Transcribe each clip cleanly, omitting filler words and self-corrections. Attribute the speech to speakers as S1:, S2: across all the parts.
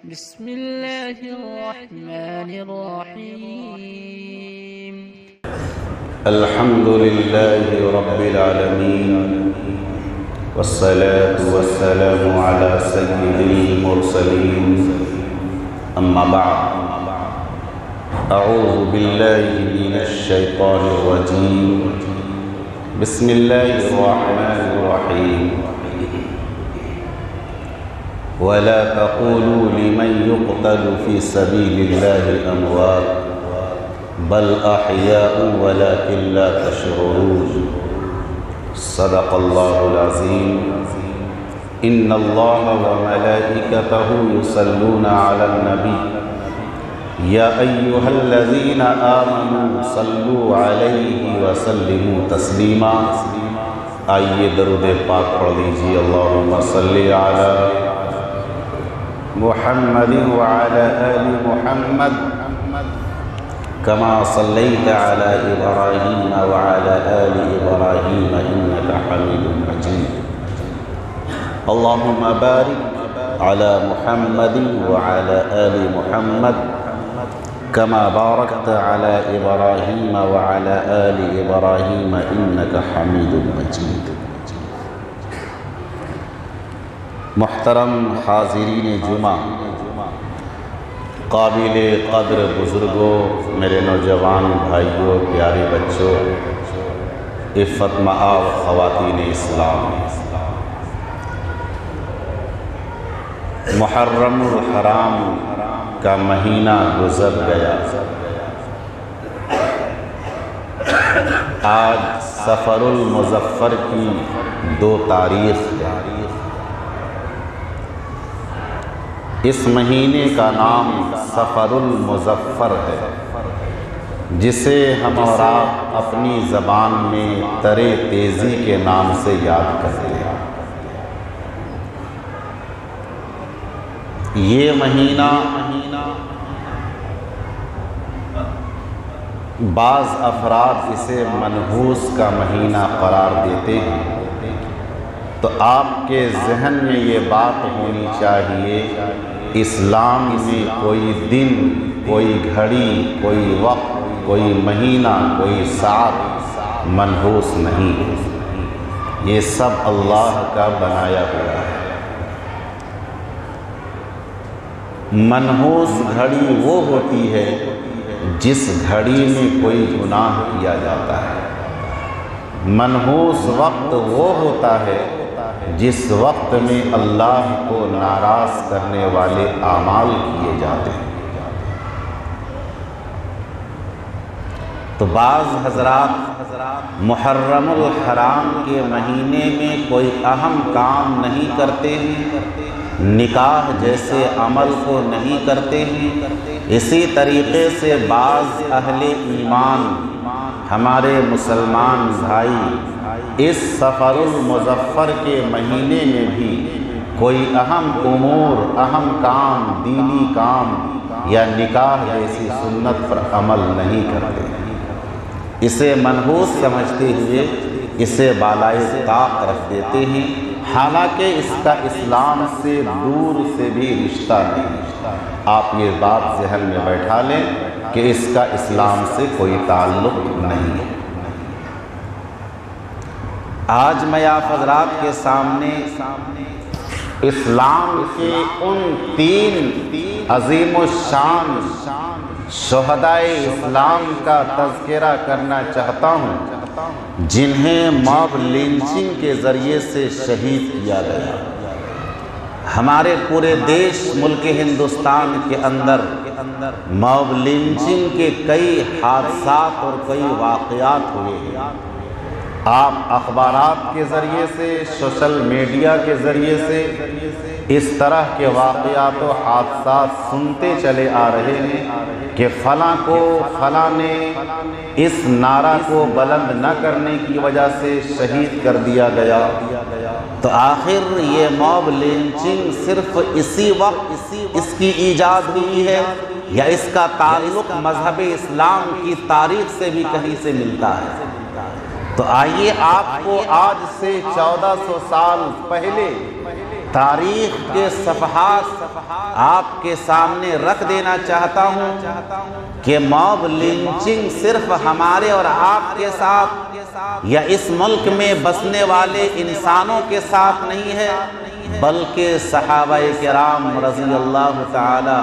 S1: بسم الله الرحمن الرحيم.
S2: الحمد لله رب العالمين والصلاة والسلام على سيد المرسلين أما بعد أعوذ بالله من الشيطان الرجيم بسم الله الرحمن الرحيم ولا تقولوا لمن يقتل في سبيل الله أموات بل أحياء ولكن لا تشعرون صدق الله العظيم إن الله وملائكته يصلون على النبي يا أيها الذين آمنوا صلوا عليه وسلموا تسليما آئیے درود پاک پڑھ لیجیے اللہم صلی علی محمد وعلى آل محمد كما صليت على إبراهيم وعلى آل إبراهيم إنك حميد مجيد اللهم بارك على محمد وعلى آل محمد كما باركت على إبراهيم وعلى آل إبراهيم إنك حميد مجيد محترم حاضرین جمعہ، قابل قدر بزرگوں، میرے نوجوان بھائیوں، پیارے بچوں، عفت مآب خواتین اسلام، محرم الحرام کا مہینہ گزر گیا۔ آج سفر المظفر کی 2 تاریخ ہے۔ اس مہینے کا نام سفر المظفر ہے، جسے ہم اور آپ اپنی زبان میں ترے تیزی کے نام سے یاد کرتے ہیں۔ یہ مہینہ بعض افراد اسے منحوس کا مہینہ قرار دیتے ہیں، تو آپ کے ذہن میں یہ بات ہونی چاہیے، اسلام میں کوئی دن، کوئی گھڑی، کوئی وقت، کوئی مہینہ، کوئی ساعت منحوس نہیں ہے، یہ سب اللہ کا بنایا ہوا ہے۔ منحوس گھڑی وہ ہوتی ہے جس گھڑی میں کوئی گناہ کیا جاتا ہے، منحوس وقت وہ ہوتا ہے جس وقت میں اللہ کو ناراض کرنے والے اعمال کیے جاتے ہیں۔ تو بعض حضرات محرم الحرام کے مہینے میں کوئی اہم کام نہیں کرتے ہیں، نکاح جیسے عمل کو نہیں کرتے ہیں۔ اسی طریقے سے بعض اہل ایمان، ہمارے مسلمان بھائی، اس سفر المظفر کے مہینے میں بھی کوئی اہم امور، اہم کام، دینی کام یا نکاح جیسی سنت پر عمل نہیں کرتے، اسے منحوس سمجھتے ہوئے اسے بالائے طاق رکھ دیتے ہیں، حالانکہ اس کا اسلام سے دور سے بھی رشتہ نہیں۔ آپ یہ بات ذہن میں بیٹھا لیں کہ اس کا اسلام سے کوئی تعلق نہیں ہے۔ آج میں آپ حضرات کے سامنے اسلام کے ان 3 عظیم الشان شہدائے اسلام کا تذکرہ کرنا چاہتا ہوں، جنہیں موب لنچنگ کے ذریعے سے شہید کیا گیا۔ ہمارے پورے دیش ملک ہندوستان کے اندر موب لنچنگ کے کئی حادثات اور کئی واقعات ہوئے ہیں۔ آپ اخبارات کے ذریعے سے، سوشل میڈیا کے ذریعے سے اس طرح کے واقعات و حادثات سنتے چلے آ رہے ہیں کہ فلاں کو، فلاں نے اس نعرہ کو بلند نہ کرنے کی وجہ سے شہید کر دیا گیا۔ تو آخر یہ موب لنچنگ صرف اسی وقت اس کی ایجاد ہوئی ہے یا اس کا تعلق مذہب اسلام کی تاریخ سے بھی کہیں سے ملتا ہے؟ تو آئیے آپ کو آج سے 1400 سال پہلے تاریخ کے صفحات آپ کے سامنے رکھ دینا چاہتا ہوں کہ موب لنچنگ صرف ہمارے اور آپ کے ساتھ یا اس ملک میں بسنے والے انسانوں کے ساتھ نہیں ہے، بلکہ صحابہ کرام رضی اللہ تعالی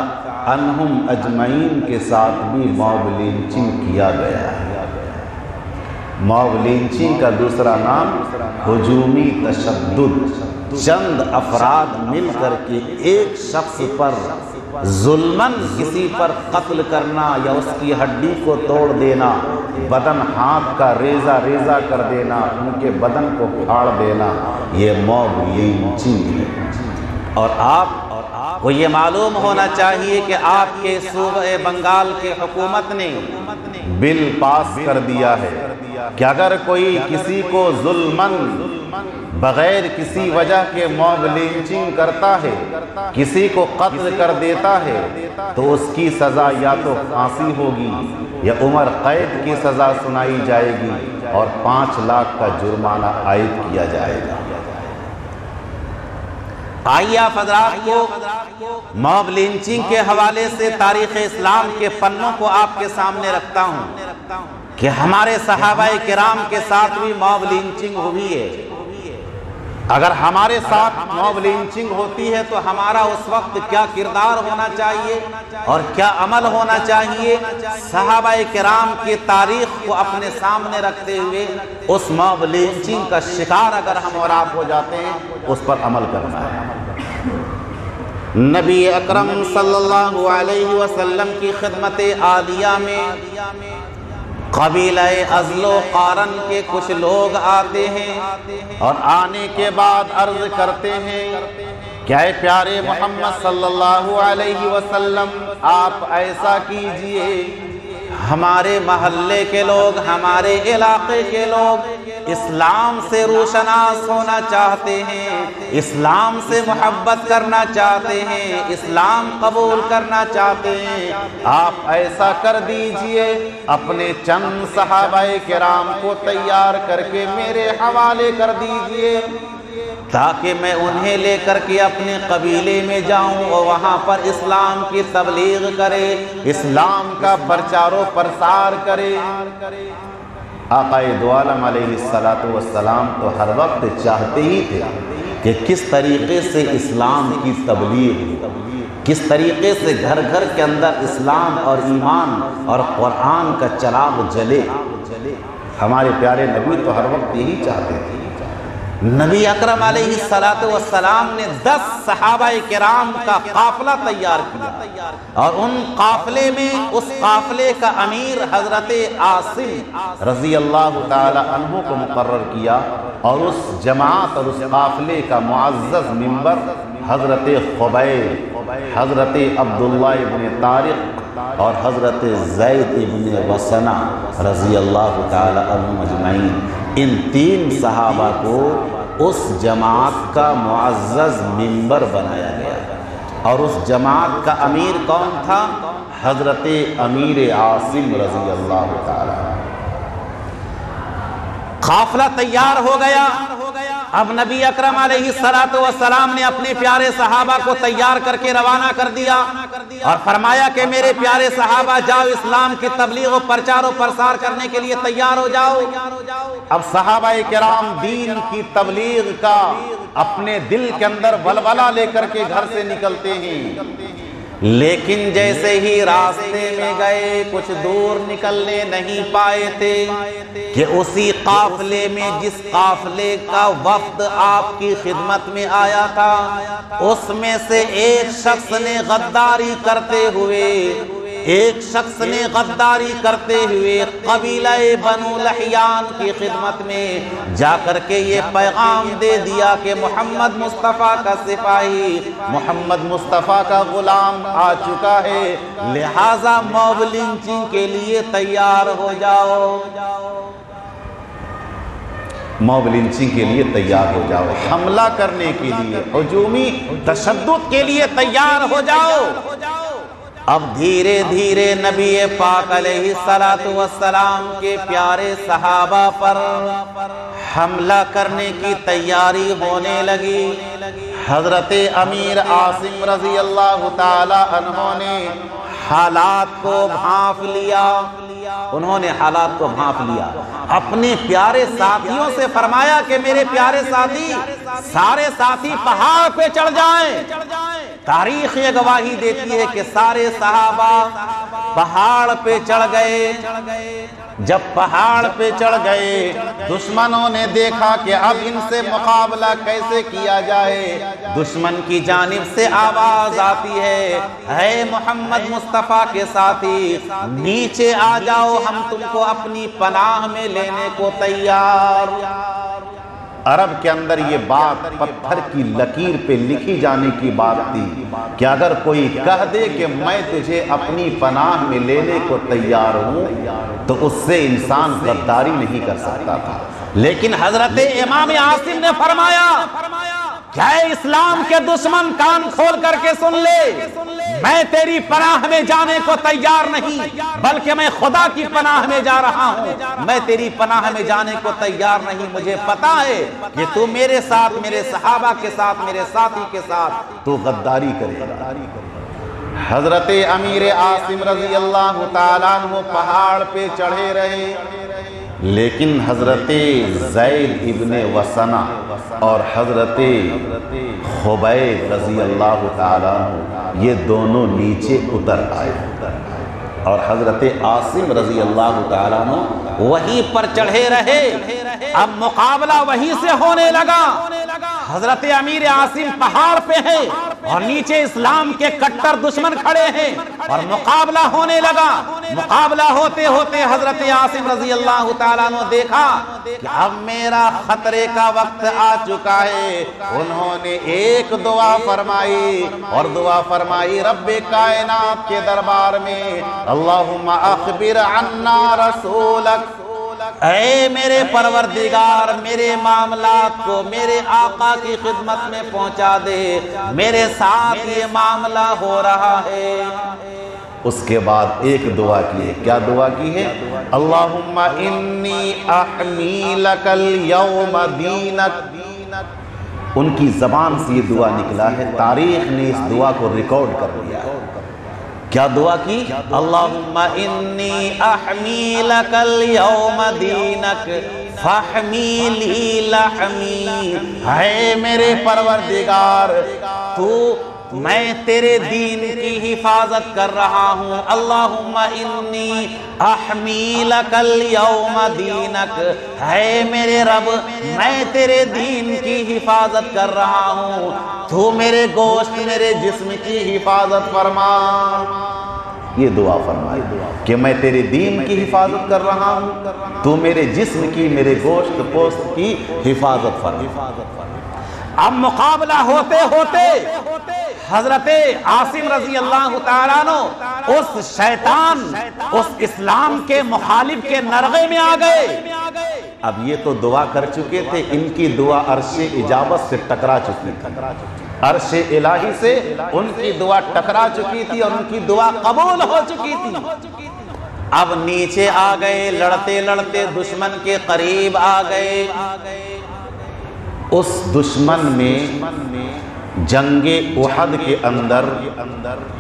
S2: عنہم اجمعین کے ساتھ بھی موب لنچنگ کیا گیا ہے۔ موب لنچنگ کا دوسرا نام ہجومی تشدد، چند افراد مل کر کے ایک شخص پر ظلماً کسی پر قتل کرنا یا اس کی ہڈی کو توڑ دینا، بدن ہاتھ کا ریزہ ریزہ کر دینا، ان کے بدن کو پھاڑ دینا، یہ موب لنچنگ ہے۔ اور آپ کو یہ معلوم ہونا چاہیے کہ آپ کے صوبہ بنگال کی حکومت نے بل پاس کر دیا ہے کہ اگر کوئی کسی کو ظلماً بغیر کسی وجہ کے موب لنچنگ کرتا ہے، کسی کو قتل کر دیتا ہے، تو اس کی سزا یا تو پھانسی ہوگی یا عمر قید کی سزا سنائی جائے گی اور 5 لاکھ کا جرمانہ عائد کیا جائے گا۔ آئیے آپ حضرات کو موب لنچنگ کے حوالے سے تاریخ اسلام کے پنوں کو آپ کے سامنے رکھتا ہوں کہ ہمارے صحابہ کرام کے ساتھ بھی موب لنچنگ ہوئی ہے۔ اگر ہمارے ساتھ موب لنچنگ ہوتی ہے تو ہمارا اس وقت کیا کردار ہونا چاہیے اور کیا عمل ہونا چاہیے، صحابہ کرام کی تاریخ کو اپنے سامنے رکھتے ہوئے اس موب لنچنگ کا شکار اگر ہم اور آپ ہو جاتے ہیں اس پر عمل کرنا ہے۔ نبی اکرم صلی اللہ علیہ وسلم کی خدمت عالیہ میں قبیلہ ازل و قارن کے کچھ لوگ آتے ہیں اور آنے کے بعد عرض کرتے ہیں کہ اے پیارے محمد صلی اللہ علیہ وسلم، آپ ایسا کیجئے، ہمارے محلے کے لوگ، ہمارے علاقے کے لوگ اسلام سے روشناس ہونا چاہتے ہیں، اسلام سے محبت کرنا چاہتے ہیں، اسلام قبول کرنا چاہتے ہیں، آپ ایسا کر دیجئے، اپنے چند صحابہ کرام کو تیار کر کے میرے حوالے کر دیجئے تاکہ میں انہیں لے کر کے اپنے قبیلے میں جاؤں اور وہاں پر اسلام کی تبلیغ کرے، اسلام کا پرچار و پرسار کرے۔ آقا دو عالم علیہ السلام تو ہر وقت چاہتے ہی تھے کہ کس طریقے سے اسلام کی تبلیغ، کس طریقے سے گھر گھر کے اندر اسلام اور ایمان اور قرآن کا چراغ جلے۔ ہمارے پیارے نبی تو ہر وقت یہی چاہتے تھے۔ نبی اکرم علیہ السلام نے 10 صحابہ کرام کا قافلہ تیار کیا اور ان قافلے میں اس قافلے کا امیر حضرت عاصم رضی اللہ تعالی عنہ کو مقرر کیا اور اس جماعت اور اس قافلے کا معزز ممبر حضرت خبیب، حضرت عبداللہ ابن طارق اور حضرت زید ابن وسنہ رضی اللہ تعالی عنہ اجمعین، ان 3 صحابہ کو اس جماعت کا معزز ممبر بنایا گیا اور اس جماعت کا امیر کون تھا؟ حضرت امیر عاصم رضی اللہ تعالی۔ قافلہ تیار ہو گیا، اب نبی اکرم علیہ السلام نے اپنے پیارے صحابہ کو تیار کر کے روانہ کر دیا اور فرمایا کہ میرے پیارے صحابہ جاؤ، اسلام کی تبلیغ و پرچار و پرسار کرنے کے لیے تیار ہو جاؤ۔ اب صحابہ کرام دین کی تبلیغ کا اپنے دل کے اندر ولولہ لے کر کے گھر سے نکلتے ہیں، لیکن جیسے ہی راستے میں گئے کچھ دور نکلنے نہیں پائے تھے کہ اسی قافلے میں جس قافلے کا وفد آپ کی خدمت میں آیا تھا اس میں سے ایک شخص نے غداری کرتے ہوئے قبیلہ بنو لحیان کی خدمت میں جا کر کے یہ پیغام دے دیا کہ محمد مصطفیٰ کا سپاہی، محمد مصطفیٰ کا غلام آ چکا ہے، لہٰذا موب لنچنگ کے لیے تیار ہو جاؤ، موب لنچنگ کے لیے تیار ہو جاؤ، حملہ کرنے کے لیے، ہجومی تشدد کے لیے تیار ہو جاؤ۔ اب دھیرے دھیرے نبی پاک علیہ السلام کے پیارے صحابہ پر حملہ کرنے کی تیاری ہونے لگی۔ حضرت امیر عاصم رضی اللہ تعالی عنہ نے حالات کو بھانپ لیا، انہوں نے حالات کو بھانپ لیا، اپنے پیارے ساتھیوں سے فرمایا کہ میرے پیارے ساتھی، سارے ساتھی پہاڑ پہ چڑھ جائیں۔ تاریخ یہ گواہی دیتی ہے کہ سارے صحابہ پہاڑ پہ چڑھ گئے۔ جب پہاڑ پہ چڑھ گئے دشمنوں نے دیکھا کہ اب ان سے مقابلہ کیسے کیا جائے۔ دشمن کی جانب سے آواز آتی ہے، اے محمد مصطفیٰ کے ساتھی، نیچے آ جاؤ، ہم تم کو اپنی پناہ میں لینے کو تیار۔ عرب کے اندر یہ بات پتھر کی لکیر پہ لکھی جانے کی بات تھی کہ اگر کوئی کہہ دے کہ میں تجھے اپنی پناہ میں لینے کو تیار ہوں تو اس سے انسان غداری نہیں کر سکتا تھا، لیکن حضرت امام عاصم نے فرمایا کیا اسلام کے دشمن کان کھول کر کے سن لے، میں تیری پناہ میں جانے کو تیار نہیں بلکہ میں خدا کی پناہ میں جا رہا ہوں، میں تیری پناہ میں جانے کو تیار نہیں، مجھے پتا ہے کہ تو میرے ساتھ، میرے صحابہ کے ساتھ، میرے ساتھی کے ساتھ تو غداری کرے گا۔ حضرت امیر عاصم رضی اللہ تعالیٰ عنہ پہاڑ پہ چڑھے رہے، لیکن حضرت زید ابن وسنہ اور حضرت خبیب رضی اللہ تعالیٰ عنہ یہ دونوں نیچے اتر آئے، اور حضرت عاصم رضی اللہ تعالیٰ عنہ وہیں پر چڑھے رہے۔ اب مقابلہ وہیں سے ہونے لگا۔ حضرت امیر عاصم پہاڑ پہ ہیں اور نیچے اسلام کے کٹر دشمن کھڑے ہیں اور مقابلہ ہونے لگا۔ مقابلہ ہوتے ہوتے حضرت عاصم رضی اللہ تعالیٰ عنہ دیکھا کہ اب میرا خطرے کا وقت آ چکا ہے۔ انہوں نے ایک دعا فرمائی اور دعا فرمائی رب کائنات کے دربار میں، اللہم اخبر عنا رسولک، اے میرے پروردگار میرے معاملات کو میرے آقا کی خدمت میں پہنچا دے، میرے ساتھ یہ معاملہ ہو رہا ہے۔ اس کے بعد ایک دعا کی ہے، کیا دعا کی ہے؟ اللہم انی احمی لک اليوم دینک۔ ان کی زبان سے یہ دعا نکلا ہے، تاریخ نے اس دعا کو ریکارڈ کر دیا ہے۔ کیا دعا کی؟ اللہم انی احمی لک اليوم دینک فاحمی لی لحمی، اے میرے پروردگار میں تیرے دین کی حفاظت کر رہا ہوں۔ اللہم انی احمی لک اليوم دینک، اے میرے رب میں تیرے دین کی حفاظت کر رہا ہوں، تو میرے گوشت میرے جسم کی حفاظت فرما۔ یہ دعا فرمائی کہ میں تیرے دین کی حفاظت کر رہا ہوں، تو میرے جسم کی، میرے گوشت پوست کی حفاظت فرما۔ اب مقابلہ ہوتے ہوتے حضرت عاصم رضی اللہ تعالیٰ عنہ اس شیطان، اس اسلام کے مخالف کے نرغے میں آ گئے۔ اب یہ تو دعا کر چکے تھے، ان کی دعا عرش اجابت سے ٹکرا چکی تھی، عرش الہی سے ان کی دعا ٹکرا چکی تھی اور ان کی دعا قبول ہو چکی تھی۔ اب نیچے آ گئے، لڑتے لڑتے دشمن کے قریب آ گئے۔ اس دشمن میں جنگ احد کے اندر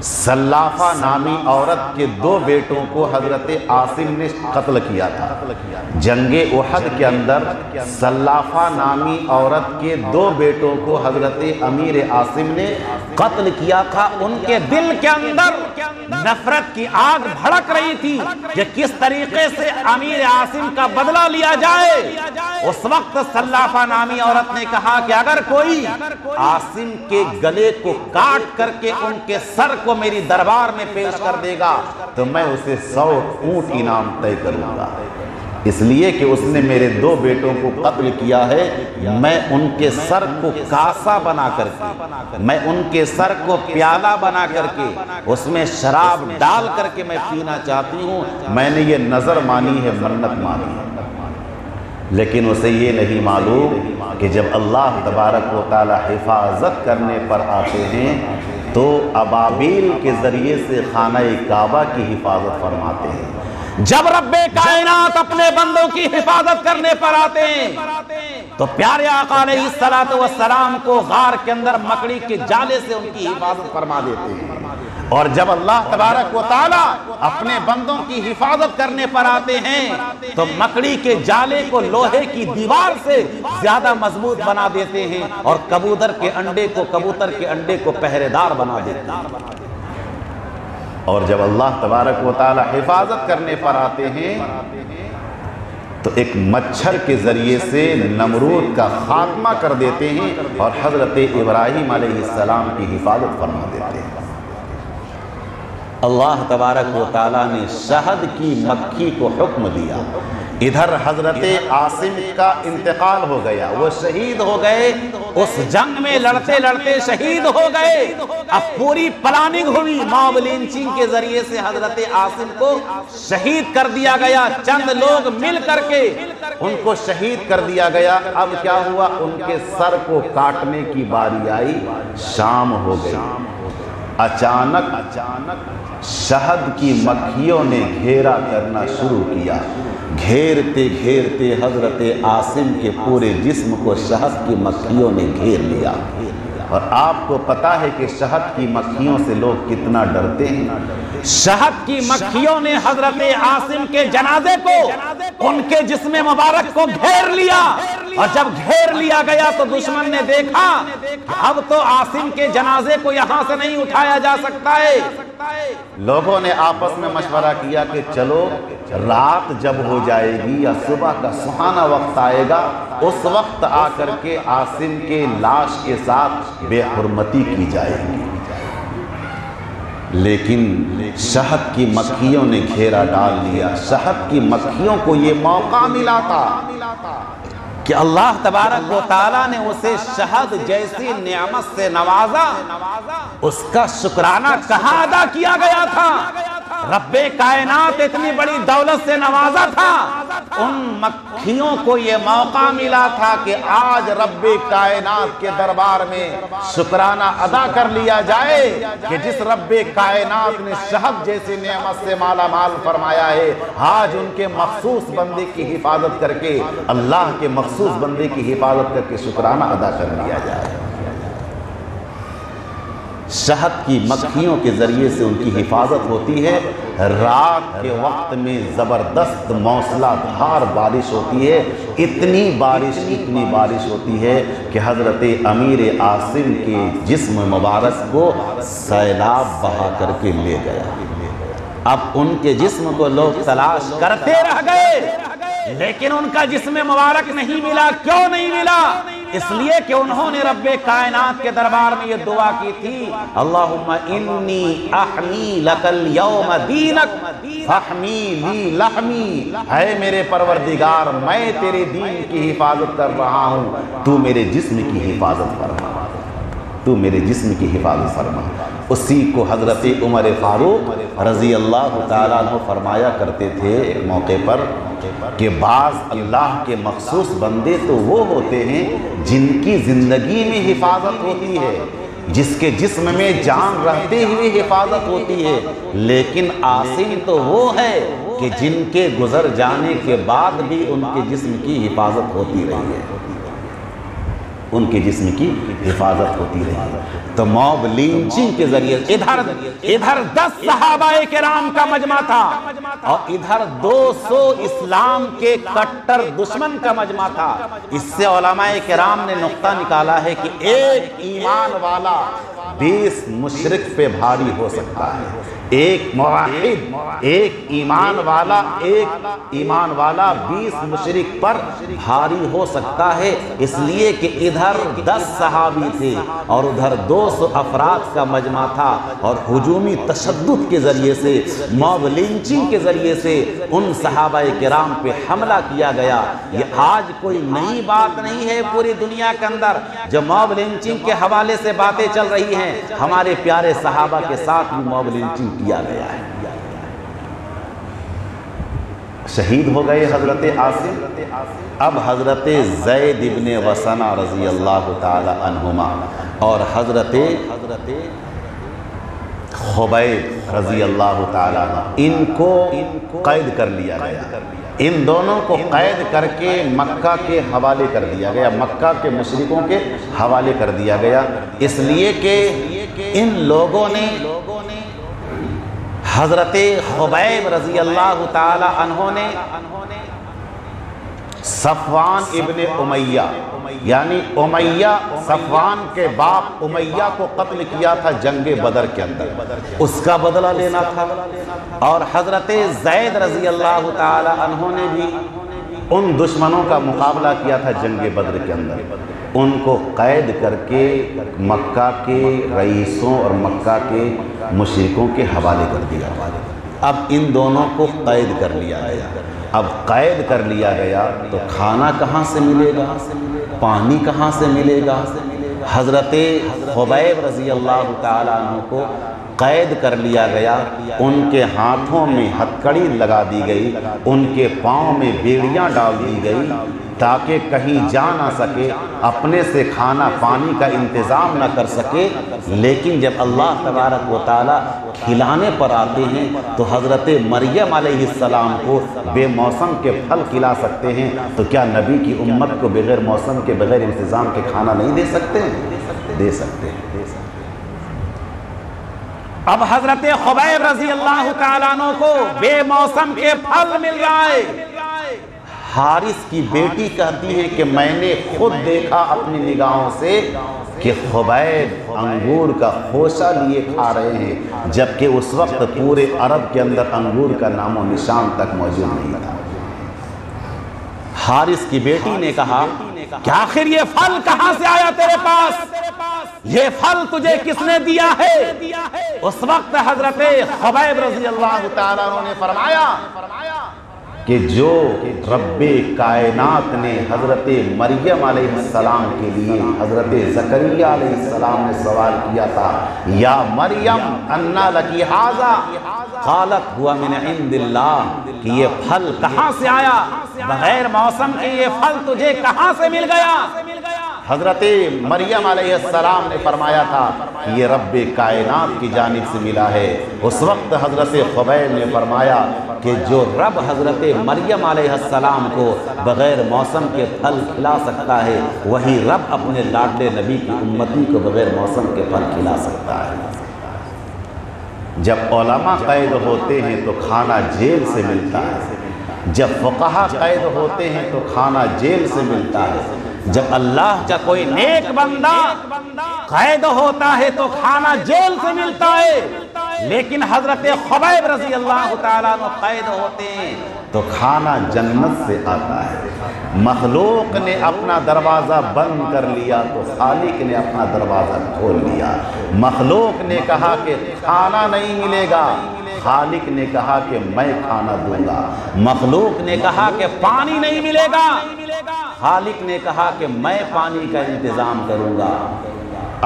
S2: سلافہ نامی عورت کے دو بیٹوں کو حضرت عاصم نے قتل کیا تھا۔ جنگ احد کے اندر سلافہ نامی عورت کے دو بیٹوں کو حضرت امیر عاصم نے قتل کیا تھا۔ ان کے دل کے اندر نفرت کی آگ بھڑک رہی تھی کہ کس طریقے سے امیر عاصم کا بدلہ لیا جائے۔ اس وقت سلافہ نامی عورت نے کہا کہ اگر کوئی عاصم کے گلے کو کاٹ کر کے ان کے سر کو میری دربار میں پیش کر دے گا تو میں اسے 100 اونٹ انعام طے کروں گا۔ اس لیے کہ اس نے میرے دو بیٹوں کو قتل کیا ہے، میں ان کے سر کو کاسا بنا کر کے، میں ان کے سر کو پیالہ بنا کر کے اس میں شراب ڈال کر کے میں پینا چاہتی ہوں۔ میں نے یہ نظر مانی ہے، منت مانی ہے، لیکن اسے یہ نہیں معلوم کہ جب اللہ تبارک و تعالی حفاظت کرنے پر آتے ہیں تو ابابیل کے ذریعے سے خانہ کعبہ کی حفاظت فرماتے ہیں۔ جب رب کائنات اپنے بندوں کی حفاظت کرنے پر آتے ہیں
S3: تو پیارے آقا علیہ الصلوۃ والسلام کو غار کے اندر مکڑی کے جالے سے ان کی حفاظت فرما دیتے ہیں۔ اور جب اللہ تبارک و تعالی اپنے بندوں کی حفاظت کرنے پر آتے ہیں تو مکڑی کے جالے کو لوہے کی دیوار سے زیادہ مضبوط بنا دیتے ہیں اور کبوتر کے انڈے کو پہرے دار بنا دیتے ہیں۔ اور جب اللہ تبارک و تعالی حفاظت کرنے پر آتے ہیں تو ایک مچھر کے ذریعے سے نمرود کا خاتمہ کر دیتے ہیں اور حضرت ابراہیم علیہ السلام کی حفاظت فرما دیتے ہیں۔ اللہ تبارک و تعالیٰ نے شہد کی مکھی کو حکم دیا، ادھر حضرت عاصم کا انتقال ہو گیا، وہ شہید ہو گئے، اس جنگ میں لڑتے لڑتے شہید ہو گئے۔ اب پوری پلاننگ ہوئی، موب لنچنگ کے ذریعے سے حضرت عاصم کو شہید کر دیا گیا، چند لوگ مل کر کے ان کو شہید کر دیا گیا۔ اب کیا ہوا، ان کے سر کو کاٹنے کی باری آئی، شام ہو گئی۔ اچانک شہد کی مکھیوں نے گھیرا کرنا شروع کیا، گھیرتے گھیرتے حضرت عاصم کے پورے جسم کو شہد کی مکھیوں نے گھیر لیا۔ اور آپ کو پتا ہے کہ شہد کی مکھیوں سے لوگ کتنا ڈرتے ہیں۔ شہد کی مکھیوں نے حضرت عاصم کے جنازے کو، ان کے جسم مبارک کو گھیر لیا، اور جب گھیر لیا گیا تو دشمن نے دیکھا کہ اب تو عاصم کے جنازے کو یہاں سے نہیں اٹھایا جا سکتا ہے۔ لوگوں نے آپس میں مشورہ کیا کہ چلو رات جب ہو جائے گی یا صبح کا سہانا وقت آئے گا، اس وقت آ کر کے عاصم کے لاش کے ساتھ بے حرمتی کی جائے گی۔ لیکن شہد کی مکھیوں نے گھیرا ڈال لیا۔ شہد کی مکھیوں کو یہ موقع ملا تھا کہ اللہ تبارک و تعالیٰ نے اسے شہد جیسی نعمت سے نوازا، اس کا شکرانہ کہاں ادا کیا گیا تھا؟ رب کائنات اتنی بڑی دولت سے نوازا تھا، ان مکھیوں کو یہ موقع ملا تھا کہ آج رب کائنات کے دربار میں شکرانہ ادا کر لیا جائے کہ جس رب کائنات نے شہد جیسی نعمت سے مالا مال فرمایا ہے، آج ان کے مخصوص بندے کی حفاظت کر کے، اللہ کے مخصوص بندے کی حفاظت کر کے شکرانہ ادا کر لیا جائے۔ شہد کی مکھیوں کے ذریعے سے ان کی حفاظت ہوتی ہے۔ رات کے وقت میں زبردست موسلا دھار بارش ہوتی ہے، اتنی بارش ہوتی ہے کہ حضرت امیر عاصم کے جسم مبارک کو سیلاب بہا کر کے لے گیا۔ اب ان کے جسم کو لوگ تلاش کرتے رہ گئے، لیکن ان کا جسم مبارک نہیں ملا۔ کیوں نہیں ملا؟ اس لیے کہ انہوں نے رب کائنات کے دربار میں یہ دعا کی تھی، اللہم انی احمی لک اليوم دینک فاحمی لی لحمی، اے میرے پروردگار میں تیرے دین کی حفاظت کر رہا ہوں، تو میرے جسم کی حفاظت فرما، تو میرے جسم کی حفاظت فرما۔ اسی کو حضرت عمر فاروق رضی اللہ تعالیٰ عنہ فرمایا کرتے تھے ایک موقع پر کہ بعض اللہ کے مخصوص بندے تو وہ ہوتے ہیں جن کی زندگی میں حفاظت ہوتی ہے، جس کے جسم میں جان رہتے ہوئے حفاظت ہوتی ہے، لیکن عاصم تو وہ ہے کہ جن کے گزر جانے کے بعد بھی ان کے جسم کی حفاظت ہوتی رہی ہے، ان کے جسم کی حفاظت ہوتی رہی۔ تو موب لنچنگ کے ذریعے ادھر 10 صحابہ کرام کا مجمع تھا اور ادھر 200 اسلام کے کٹر دشمن کا مجمع تھا۔ اس سے علماء کرام نے نقطہ نکالا ہے کہ ایک ایمان والا 20 مشرک پہ بھاری ہو سکتا ہے، ایک موحد، ایک ایمان والا 20 مشرک پر بھاری ہو سکتا ہے، اس لیے کہ ادھر 10 صحابی تھے اور ادھر 200 افراد کا مجمع تھا، اور ہجومی تشدد کے ذریعے سے، موب لنچنگ کے ذریعے سے ان صحابہ کرام پہ حملہ کیا گیا۔ یہ آج کوئی نئی بات نہیں ہے پوری دنیا کے اندر، جو موب لنچنگ کے حوالے سے باتیں چل رہی ہیں، ہمارے پیارے صحابہ کے ساتھ بھی موب لنچنگ کیا گیا ہے۔ شہید ہو گئے حضرت عاصم۔ اب حضرت زید ابن وسنہ رضی اللہ تعالی عنہما اور حضرت خبیب رضی اللہ تعالیٰ عنہ، ان کو قید کر لیا گیا، ان دونوں کو قید کر کے مکہ کے حوالے کر دیا گیا، مکہ کے مشرکوں کے حوالے کر دیا گیا، اس لیے کہ ان لوگوں نے حضرت خبیب رضی اللہ تعالی عنہ نے صفوان ابن امیہ یعنی امیہ صفوان کے باپ امیہ کو قتل کیا تھا جنگ بدر کے اندر، اس کا بدلہ لینا تھا، اور حضرت زید رضی اللہ تعالی عنہ نے بھی ان دشمنوں کا مقابلہ کیا تھا جنگ بدر کے اندر، ان کو قید کر کے مکہ کے رئیسوں اور مکہ کے مشرکوں کے حوالے کر دیا۔ اب ان دونوں کو قید کر لیا گیا، اب قید کر لیا گیا تو کھانا کہاں سے ملے گا، پانی کہاں سے ملے گا؟ حضرت خبیب رضی اللہ تعالیٰ عنہ کو قید کر لیا گیا، ان کے ہاتھوں میں ہتھکڑی لگا دی گئی، ان کے پاؤں میں بیڑیاں ڈال دی گئی تاکہ کہیں جا نہ سکے، اپنے سے کھانا پانی کا انتظام نہ کر سکے، لیکن جب اللہ تبارک و تعالیٰ کھلانے پر آتے ہیں تو حضرت مریم علیہ السلام کو بے موسم کے پھل کھلا سکتے ہیں، تو کیا نبی کی امت کو بغیر موسم کے بغیر انتظام کے کھانا نہیں دے سکتے؟ دے سکتے ہیں۔
S4: اب حضرت خبیب رضی اللہ تعالیٰ عنہ کو بے موسم کے پھل مل رہا ہے۔
S3: حارث کی بیٹی کہتی ہے کہ میں نے خود دیکھا اپنی نگاہوں سے کہ خبیب انگور کا خوشہ لیے کھا رہے ہیں، جبکہ اس وقت پورے عرب کے اندر انگور کا نام و نشان تک موجود نہیں تھا۔
S4: حارث کی بیٹی نے کہا کہ آخر یہ پھل کہاں سے آیا تیرے پاس؟ یہ پھل تجھے کس نے دیا ہے؟ اس وقت حضرت خبیب رضی اللہ تعالیٰ عنہ نے فرمایا
S3: کہ جو رب کائنات نے حضرت مریم علیہ السلام کے لیے حضرت زکریا علیہ السلام نے سوال کیا تھا، یا مریم انا لکی ھذا قالت ہوا من عند اللہ، کہ یہ پھل کہاں سے آیا؟
S4: بغیر موسم کے یہ پھل تجھے کہاں سے مل گیا؟
S3: حضرت مریم علیہ السلام نے فرمایا تھا کہ یہ رب کائنات کی جانب سے ملا ہے۔ اس وقت حضرت خبیب نے فرمایا کہ جو رب حضرت مریم علیہ السلام کو بغیر موسم کے پھل کھلا سکتا ہے، وہی رب اپنے لاڈلے نبی کی امتی کو بغیر موسم کے پھل کھلا سکتا ہے۔ جب علماء قید ہوتے ہیں تو کھانا جیل سے ملتا ہے، جب فقہا قید ہوتے ہیں تو کھانا جیل سے ملتا ہے،
S4: جب اللہ کا کوئی نیک بندہ قید ہوتا ہے تو کھانا جیل سے ملتا ہے، لیکن حضرت خبیب رضی اللہ تعالیٰ عنہ قید ہوتے ہیں
S3: تو کھانا جنت سے آتا ہے۔ مخلوق نے اپنا دروازہ بند کر لیا تو خالق نے اپنا دروازہ کھول لیا۔ مخلوق نے کہا کہ کھانا نہیں ملے گا، خالق نے کہا کہ میں کھانا دوں گا۔ مخلوق نے کہا کہ پانی نہیں ملے گا، خالق نے کہا کہ میں پانی کا انتظام کروں گا۔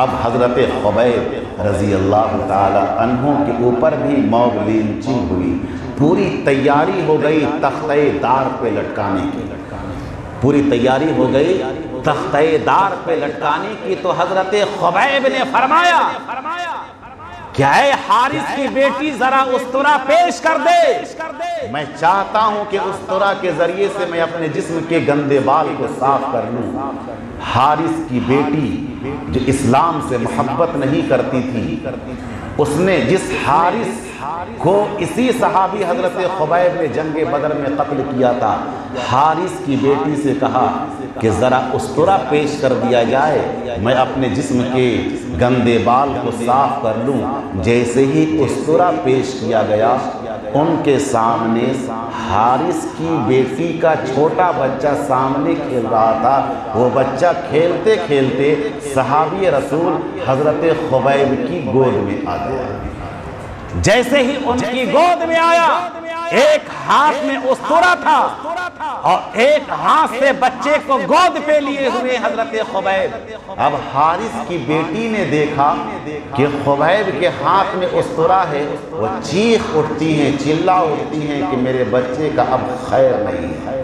S3: اب حضرت خبیب رضی اللہ تعالی عنہ کے اوپر بھی موب لینچنگ ہوئی، پوری تیاری ہو گئی تختہ دار پہ لٹکانے کی، پوری تیاری ہو گئی تختہ دار پہ لٹکانے کی، تو حضرت خبیب نے فرمایا
S4: کیا اے حارث کی بیٹی ذرا استرا پیش کر دے،
S3: میں چاہتا ہوں کہ استرا کے ذریعے سے میں اپنے جسم کے گندے بال کو صاف کر لوں۔ حارث کی بیٹی جو اسلام سے محبت نہیں کرتی تھی، اس نے جس حارث کو اسی صحابی حضرت خبیب نے جنگ بدر میں قتل کیا تھا، حارث کی بیٹی سے کہا کہ ذرا استرا پیش کر دیا جائے، میں اپنے جسم کے گندے بال کو صاف کر لوں۔ جیسے ہی استرا پیش کیا گیا، ان کے سامنے حارث کی بیٹی کا چھوٹا بچہ سامنے کھیل رہا تھا، وہ بچہ کھیلتے کھیلتے صحابی رسول حضرت خبیب کی گود میں آ گیا۔
S4: جیسے ہی ان کی گود میں آیا، ایک ہاتھ میں استرا تھا اور ایک ہاتھ سے بچے کو گود پہ لیے ہوئے حضرت خبیب۔
S3: اب حارث کی بیٹی نے دیکھا کہ خبیب کے ہاتھ میں استرا ہے، وہ چیخ اٹھتی ہیں، چلا اٹھتی ہیں کہ میرے بچے کا اب خیر نہیں ہے۔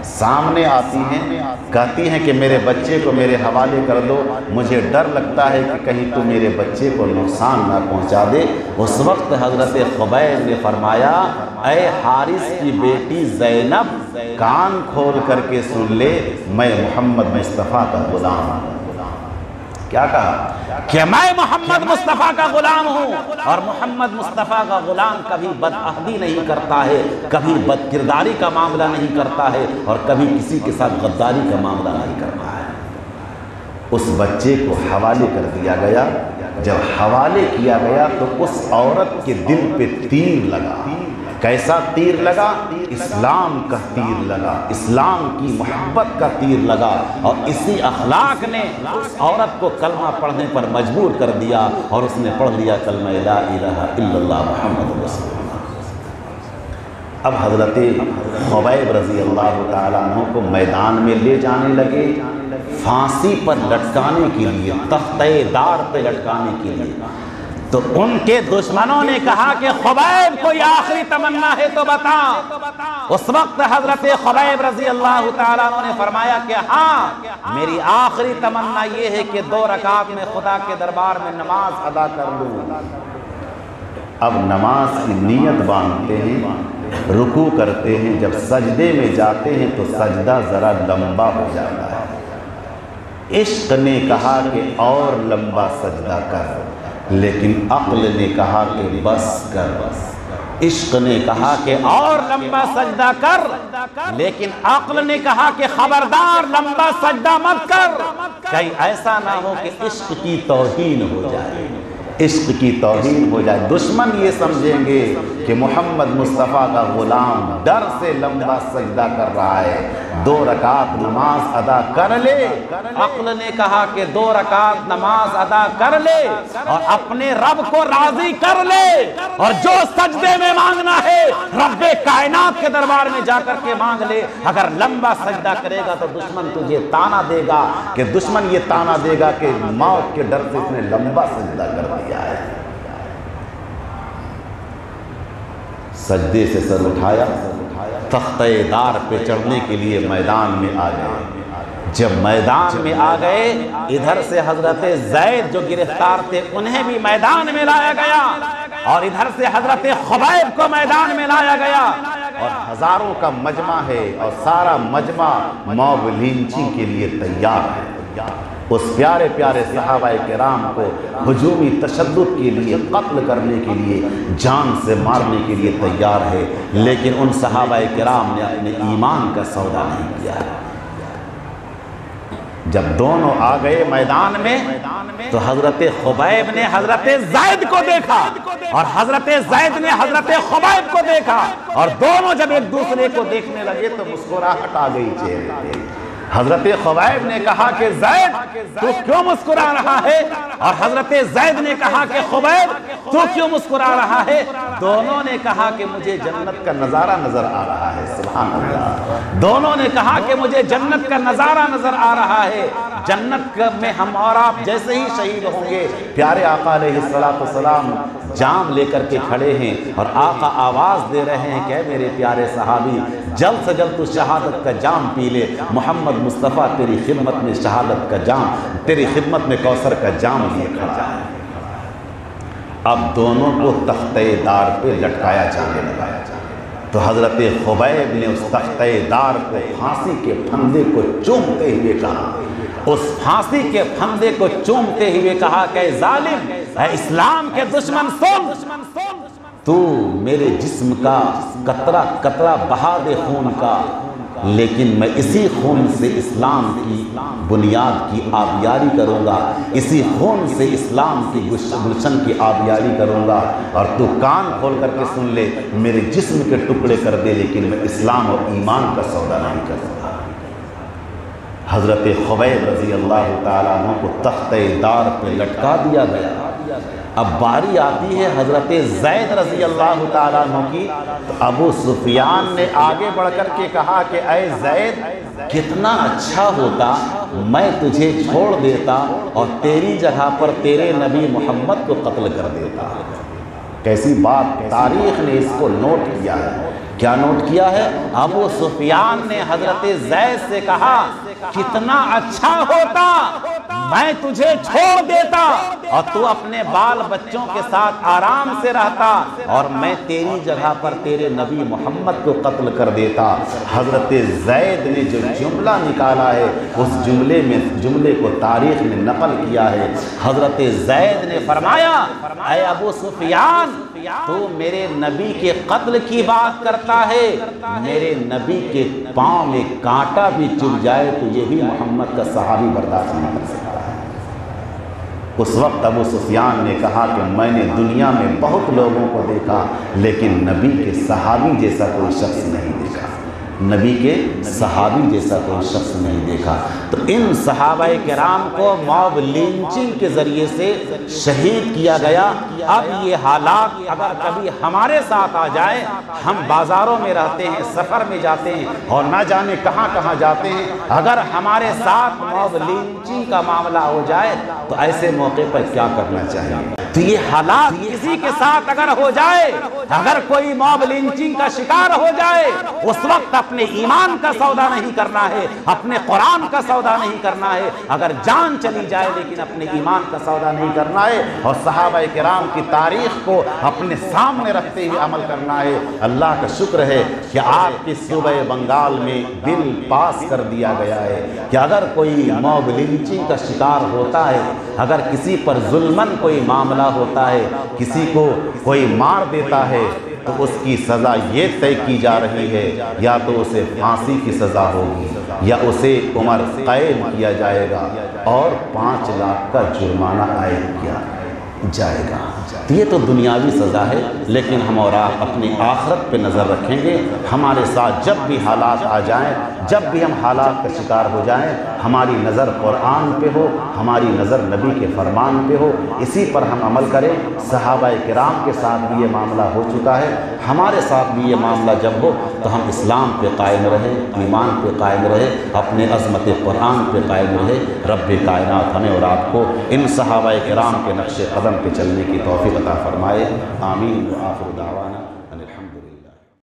S3: سامنے آتی ہیں، کہتی ہیں کہ میرے بچے کو میرے حوالے کر دو، مجھے ڈر لگتا ہے کہ کہیں تو میرے بچے کو نقصان نہ پہنچا دے۔ اس وقت حضرت خبیب نے فرمایا اے حارث کی بیٹی زینب، کان کھول کر کے سن لے، میں محمد مصطفیٰ کا غلام ہوں۔ کیا کہا؟
S4: کہ میں محمد مصطفیٰ کا غلام ہوں، اور محمد مصطفیٰ کا غلام کبھی بدعہدی نہیں کرتا ہے، کبھی بد کرداری کا معاملہ نہیں کرتا ہے، اور کبھی کسی کے ساتھ غداری کا معاملہ نہیں کرتا ہے۔ اس بچے کو حوالے کر دیا گیا۔ جب حوالے کیا گیا تو اس عورت کے دل پہ تیر لگا۔ کیسا تیر لگا؟ اسلام کا تیر لگا، اسلام کی محبت کا تیر لگا، اور اسی اخلاق نے اس عورت کو کلمہ پڑھنے پر مجبور کر دیا، اور اس نے پڑھ لیا کلمہ لا الہ الا اللہ محمد رسول اللہ۔ اب حضرت خبیب رضی اللہ تعالیٰ عنہ کو میدان میں لے جانے لگے، پھانسی پر لٹکانے کے لیے، تختہ دار پہ لٹکانے کے لیے۔ تو ان کے دشمنوں نے کہا کہ خبیب کوئی آخری تمنا ہے تو بتا۔ اس وقت حضرت خبیب رضی اللہ تعالیٰ عنہ نے فرمایا کہ ہاں، میری آخری تمنا یہ ہے کہ 2 رکعت میں خدا کے دربار میں نماز ادا کر لوں۔ اب نماز کی نیت باندھتے ہیں، رکوع کرتے ہیں، جب سجدے میں جاتے ہیں تو سجدہ ذرا لمبا ہو جاتا ہے۔ عشق نے کہا کہ اور لمبا سجدہ کر، لیکن عقل نے کہا کہ بس کر۔ عشق نے کہا کہ اور لمبا سجدہ کر، لیکن عقل نے کہا کہ خبردار لمبا سجدہ مت کر، کہیں ایسا نہ ہو کہ عشق کی توہین ہو جائے، عشق کی توہین ہو جائے۔ دشمن یہ سمجھیں گے کہ محمد مصطفیٰ کا غلام ڈر سے لمبا سجدہ کر رہا ہے، 2 رکعت نماز ادا کر لے۔ عقل نے کہا کہ 2 رکعت نماز ادا کر لے اور اپنے رب کو راضی کر لے، اور جو سجدے میں مانگنا ہے رب کائنات کے دربار میں جا کر کے مانگ لے۔ اگر لمبا سجدہ کرے گا تو دشمن تجھے تانا دے گا، کہ دشمن یہ تانا دے گا کہ موت کے ڈر سے اس نے لمبا سجدہ کر دیا ہے۔ سجدے سے سر اٹھایا، تختہ دار پہ چڑھنے کے لیے میدان میں آ گئے۔ جب میدان میں آ گئے، ادھر سے حضرت زید جو گرفتار تھے انہیں بھی میدان میں لایا گیا، اور ادھر سے حضرت خبیب کو میدان میں لایا گیا، اور ہزاروں کا مجمع ہے، اور سارا مجمع موب لینچنگ کے لیے تیار ہے۔ اس پیارے پیارے صحابہ کرام کو ہجومی تشدد کے لیے، قتل کرنے کے لیے، جان سے مارنے کے لیے تیار ہے، لیکن ان صحابہ کرام نے اپنے ایمان کا سودا نہیں کیا ہے۔ جب دونوں آ گئے میدان میں تو حضرت خبیب نے حضرت زید کو دیکھا، اور حضرت زید نے حضرت خبیب کو دیکھا، اور دونوں جب ایک دوسرے کو دیکھنے لگے تو مسکراہٹ آ گئی چہرے پہ۔ حضرت خبیب نے کہا کہ زید تو کیوں مسکرا رہا ہے، اور حضرت زید نے کہا کہ خبیب تو کیوں مسکرا رہا ہے۔ دونوں نے کہا کہ مجھے جنت کا نظارہ نظر آ رہا ہے، سبحان اللہ۔ دونوں نے کہا کہ مجھے جنت کا نظارہ نظر آ رہا ہے، جنت میں ہم اور آپ جیسے ہی شہید ہوں گے۔ پیارے آقا علیہ السلام جام لے کر کے کھڑے ہیں، اور آقا آواز دے رہے ہیں کہ اے میرے پیارے صحابی، جلد سے جلد تو شہادت کا جام پی لے، محمد مصطفیٰ تیری خدمت میں شہادت کا جام، تیری خدمت میں کوثر کا جام لیے کھڑا ہے۔ اب دونوں کو تختہ دار پہ لٹکایا جانے لگا، تو حضرت خبیب نے اس تختہ دار کو پھانسی کے پھندے کو چومتے ہوئے کہا، اس پھانسی کے پھندے کو چومتے ہوئے کہا کہ اے ظالم، اے اسلام کے دشمن، سن، تو میرے جسم کا قطرہ قطرہ بہا دے خون کا، لیکن میں اسی خون سے اسلام کی بنیاد کی آبیاری کروں گا، اسی خون سے اسلام کی گلشن کی آبیاری کروں گا، اور تو کان کھول کر کے سن لے، میرے جسم کے ٹکڑے کر دے لیکن میں اسلام اور ایمان کا سودا نہیں کروں گا۔ حضرت خبیب رضی اللہ تعالیٰ عنہ کو تختہ دار پہ لٹکا دیا گیا۔ اب باری آتی ہے حضرت زید رضی اللہ تعالیٰ عنہ کی، تو ابو سفیان نے آگے بڑھ کر کے کہا کہ اے زید، کتنا اچھا ہوتا میں تجھے چھوڑ دیتا اور تیری جگہ پر تیرے نبی محمد کو قتل کر دیتا۔ کیسی بات، تاریخ نے اس کو نوٹ کیا ہے کیا نوٹ کیا ہے؟ ابو سفیان نے حضرت زید سے کہا کتنا اچھا ہوتا میں تجھے چھوڑ دیتا اور تو اپنے بال بچوں کے ساتھ آرام سے رہتا اور میں تیری جگہ پر تیرے نبی محمد کو قتل کر دیتا۔ حضرت زید نے جو جملہ نکالا ہے اس جملے کو تاریخ میں نقل کیا ہے۔ حضرت زید نے فرمایا اے ابو سفیان تو میرے نبی کے قتل کی بات کرتا ہے، میرے نبی کے پاؤں میں کانٹا بھی چبھ جائے تو یہ بھی محمد کا صحابی برداشت نہیں کر سکتا ہے۔ اس وقت ابو سفیان نے کہا کہ میں نے دنیا میں بہت لوگوں کو دیکھا لیکن نبی کے صحابی جیسا کوئی شخص نہیں دیکھا، نبی کے صحابی جیسا کوئی شخص نہیں دیکھا۔ تو ان صحابہ کرام کو موب لینچنگ کے ذریعے سے شہید کیا گیا۔ اب یہ حالات اگر کبھی ہمارے ساتھ آ جائے، ہم بازاروں میں رہتے ہیں، سفر میں جاتے ہیں اور نہ جانے کہاں کہاں جاتے ہیں، اگر ہمارے ساتھ موب لینچنگ کا معاملہ ہو جائے تو ایسے موقع پر کیا کرنا چاہیے؟ تو یہ حالات کسی کے ساتھ اگر ہو جائے، اگر کوئی موب لینچنگ کا شکار ہو جائے، اس وقت اپنے ایمان کا سودا نہیں کرنا ہے، اپنے قرآن کا سودا نہیں کرنا ہے۔ اگر جان چلی جائے لیکن اپنے ایمان کا سودا نہیں کرنا ہے اور صحابہ کرام کی تاریخ کو اپنے سامنے رکھتے ہوئے عمل کرنا ہے۔ اللہ کا شکر ہے کہ آپ کی صوبہ بنگال میں بل پاس کر دیا گیا ہے کہ اگر کوئی موب لنچنگ کا شکار ہوتا ہے، اگر کسی پر ظلماً کوئی معاملہ ہوتا ہے، کسی کو کوئی مار دیتا ہے تو اس کی سزا یہ طے کی جا رہی ہے یا تو اسے پھانسی کی سزا ہوگی یا اسے عمر قید کیا جائے گا اور 5 لاکھ کا جرمانہ عائد کیا جائے گا۔ یہ تو دنیاوی سزا ہے، لیکن ہم اور آپ اپنی آخرت پہ نظر رکھیں گے۔ ہمارے ساتھ جب بھی حالات آ جائیں، جب بھی ہم حالات کا شکار ہو جائیں، ہماری نظر قرآن پہ ہو، ہماری نظر نبی کے فرمان پہ ہو، اسی پر ہم عمل کریں۔ صحابہ کرام کے ساتھ بھی یہ معاملہ ہو چکا ہے، ہمارے ساتھ بھی یہ معاملہ جب ہو تو ہم اسلام پہ قائم رہیں، ایمان پہ قائم رہیں، اپنے عظمت قرآن پہ قائم رہیں۔ رب کائنات ہمیں اور آپ کو ان صحابہ کرام کے نقش قدم پہ چلنے کی توفیق عطا فرمائے۔ آمین۔ وآخر دعوانا ان الحمدللہ۔